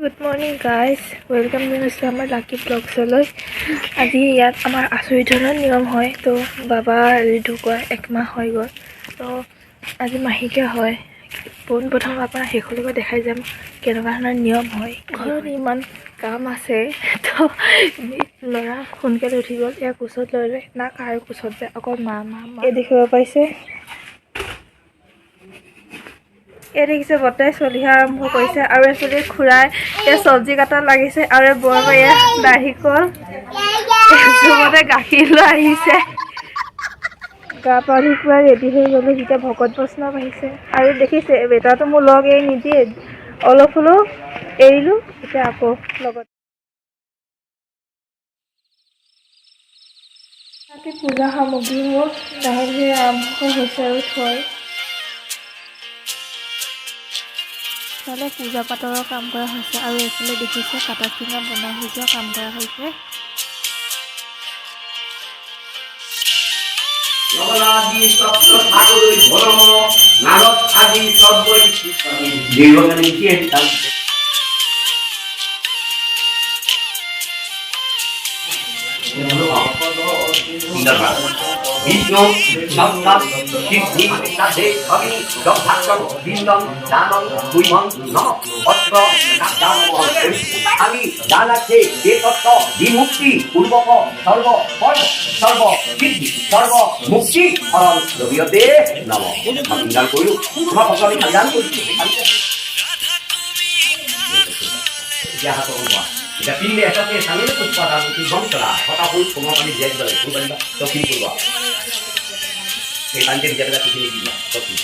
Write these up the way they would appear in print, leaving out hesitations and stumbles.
Good morning guys, welcome জনাইছোঁ আমাৰ লাকি ব্লগছলৈ। আজি ইয়াত আমাৰ আচৰিত ধৰণৰ নিয়ম হয়। তো বাবা ঢুকুৱা 1 মাহ হৈ গ'ল। তো আজি মাহেকীয়া হয়। পোনপ্ৰথম আপোনাৰ শেষলৈকে দেখাই যাম কেনেকুৱা ধৰণৰ নিয়ম হয়। ঘৰত ইমান কাম আছে, তো ল'ৰা সোনকালে উঠি গ'ল। ইয়াৰ কোচত লৈ না কাৰ কোচত যায়, অকল মা এই দেখিব পাইছে। এই দেখিছে বৰ্তাই চলিহা আৰম্ভ কৰিছে আৰু এফালে খুৰাই চব্জি কাটাত লাগিছে আৰু বৰমাই নাৰিকল চবতে গাখীৰ লৈ আহিছে। গা পা ধুই পুৰা ৰেডি হৈ গ'লো, যেতিয়া ভকত বৈষ্ণৱ আহিছে আৰু দেখিছে বেটাটো মোৰ লগ এৰি নিদিয়ে, অলপ হ'লেও এৰিলোঁ, এতিয়া আকৌ লগত তাতে পূজা সামগ্ৰীবোৰ লাহে ধীৰে আৰম্ভ হৈছে আৰু থয় এইফালে পূজা পাতলৰ কাম কৰা হৈছে আৰু এইফালে দেখিছে কাটা চিঙা বনাই হৈ যোৱা কাম কৰা হৈছে। বিষ্ণু সত্তাৎ সিদ্ধি সাধে ভগি দক্ষাক্ষর বিন্দন দানং দুইমং নম অস্ত্র আমি জানাচ্ছে যে তত্ত্ব বিমুক্তি পূর্বক সর্ব ফল সর্ব সিদ্ধি সর্ব মুক্তি হরণ রবিয়তে নম সন্ধান করু তোমার কথা আমি সন্ধান করছি। এটা পিনলে এটাতে সামনে উৎপাদন ধ্বংসরা কথা বল তোমার আমি জেদ বলে তুমি তো কি করবা এই পাঞ্চে বিজাটা কিছু নেই দিবা তো কি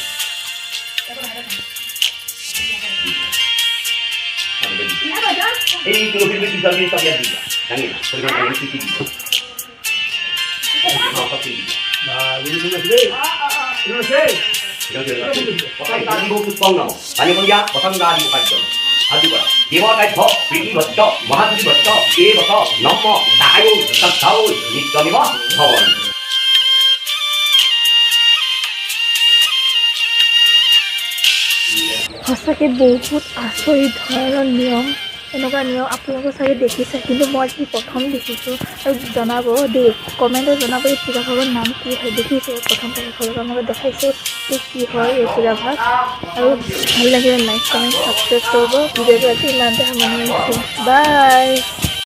এই কিলো ফিল্মে কি জলদি সব ইয়াদ দিবা জানি না পরিমাণ আমি কি দিবা না সব কি দিবা না বুঝি তুমি আসলে কথা কাজ বহু কম নাও আমি বলিয়া পছন্দ আদি কাজ করো আদি করা দেবতাধ্য প্রীতিভদ্র মহাদিভদ্র দেবত নম তাহায় সত্তাও নিত্যমিব ভবন। সঁচাকৈ বহুত আচৰিত ধৰণৰ নিয়ম। এনেকুৱা নিয়ম আপোনালোকে চাগে দেখিছে, কিন্তু মই আজি প্ৰথম দেখিছোঁ। আৰু জনাব দেই, কমেণ্টত জনাব এই পূজা ভাগৰ নাম কি হয়। দেখিছে প্ৰথম তাৰিখলৈকে আপোনালোকে দেখাইছোঁ যে কি হয় এই পূজা ভাগ। আৰু ভাল লাগিলে লাইক কমেণ্ট ছাবস্ক্ৰাইব কৰিব। ভিডিঅ'টো আজি ইমানতে সামৰণি মাৰিছোঁ। বাই।